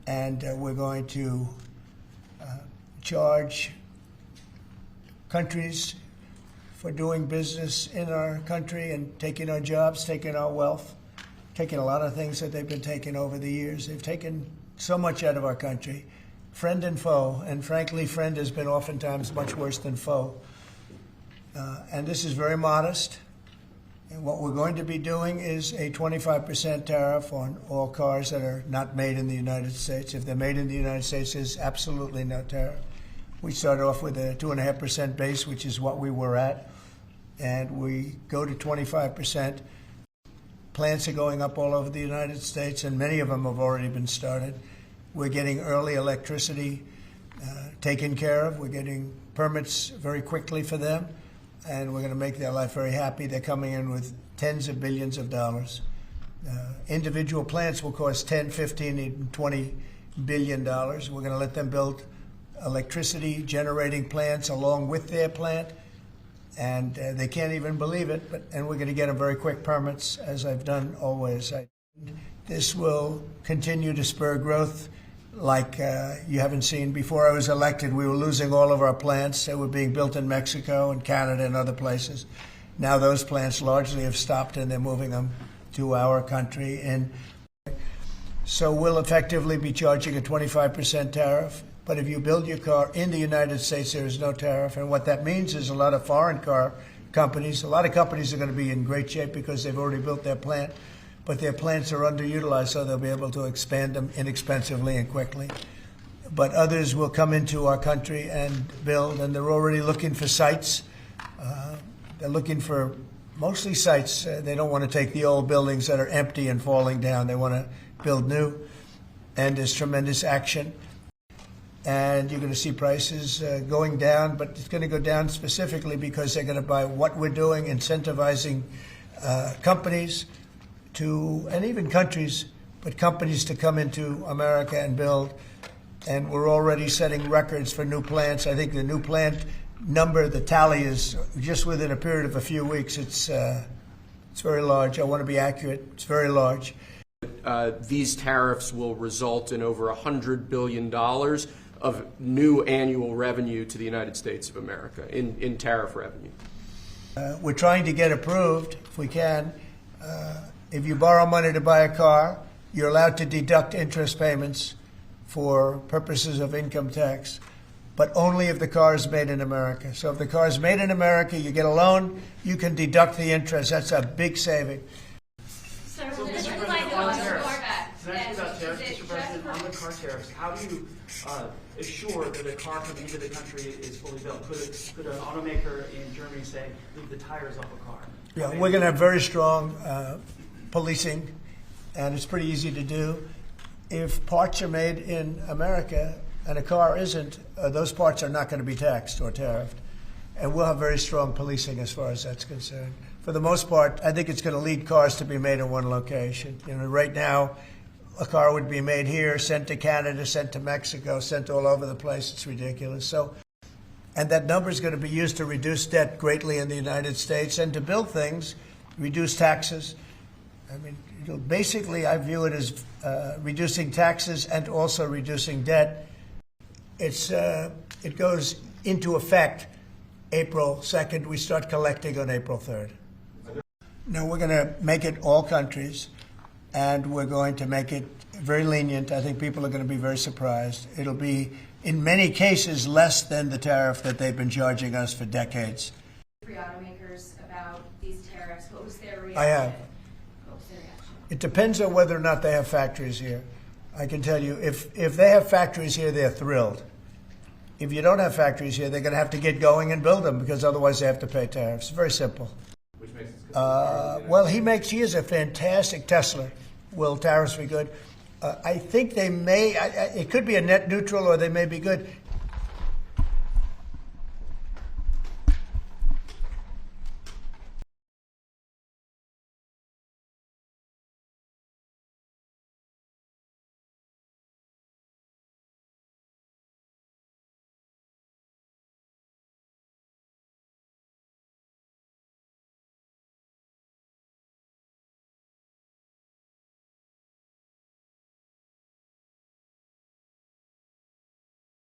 and we're going to charge countries for doing business in our country and taking our jobs, taking our wealth, taking a lot of things that they've been taking over the years. They've taken so much out of our country, friend and foe, and frankly, friend has been oftentimes much worse than foe. And this is very modest. And what we're going to be doing is a 25% tariff on all cars that are not made in the United States. If they're made in the United States, there's absolutely no tariff. We start off with a 2.5% base, which is what we were at, and we go to 25%. Plants are going up all over the United States, and many of them have already been started. We're getting early electricity taken care of. We're getting permits very quickly for them, and we're going to make their life very happy. They're coming in with tens of billions of dollars. Individual plants will cost 10, 15, even $20 billion. We're going to let them build electricity generating plants along with their plant, and they can't even believe it, and we're going to get them very quick permits, as I've done always. This will continue to spur growth like you haven't seen. Before I was elected, we were losing all of our plants. They were being built in Mexico and Canada and other places. Now those plants largely have stopped, and they're moving them to our country. And so we'll effectively be charging a 25% tariff. But if you build your car in the United States, there is no tariff. And what that means is a lot of foreign car companies, a lot of companies are going to be in great shape because they've already built their plant, but their plants are underutilized, so they'll be able to expand them inexpensively and quickly. But others will come into our country and build, and they're already looking for sites. They're looking for mostly sites. They don't want to take the old buildings that are empty and falling down. They want to build new, and there's tremendous action. And you're going to see prices going down, but it's going to go down specifically because they're going to buy what we're doing, incentivizing companies to, and even countries, but companies to come into America and build. And we're already setting records for new plants. I think the new plant number, the tally is just within a period of a few weeks. It's very large. I want to be accurate. It's very large. These tariffs will result in over $100 billion of new annual revenue to the United States of America in tariff revenue. We're trying to get approved, if we can. If you borrow money to buy a car, you're allowed to deduct interest payments for purposes of income tax, but only if the car is made in America. So if the car is made in America, you get a loan, you can deduct the interest. That's a big saving. So Mr. President, on tariffs, can I ask you about tariffs, Mr. President, on the car tariffs, how do you assure that a car coming into the country is fully built? Could an automaker in Germany say, leave the tires off a car? Yeah, we're going to have very strong policing, and it's pretty easy to do. If parts are made in America and a car isn't, those parts are not going to be taxed or tariffed. And we'll have very strong policing as far as that's concerned. For the most part, I think it's going to lead cars to be made in one location. You know, right now, a car would be made here, sent to Canada, sent to Mexico, sent all over the place. It's ridiculous. So, and that number is going to be used to reduce debt greatly in the United States and to build things, reduce taxes. I mean, basically, I view it as reducing taxes and also reducing debt. It goes into effect April 2nd. We start collecting on April 3rd. No, we're going to make it all countries, and we're going to make it very lenient. I think people are going to be very surprised. It'll be, in many cases, less than the tariff that they've been charging us for decades. Free automakers about these tariffs. What was their reaction? I have. What was their reaction? It depends on whether or not they have factories here. I can tell you, if they have factories here, they're thrilled. If you don't have factories here, they're going to have to get going and build them because otherwise they have to pay tariffs. Very simple. Which makes it well, he is a fantastic Tesla. Will tariffs be good? I think they may. It could be a net neutral, or they may be good.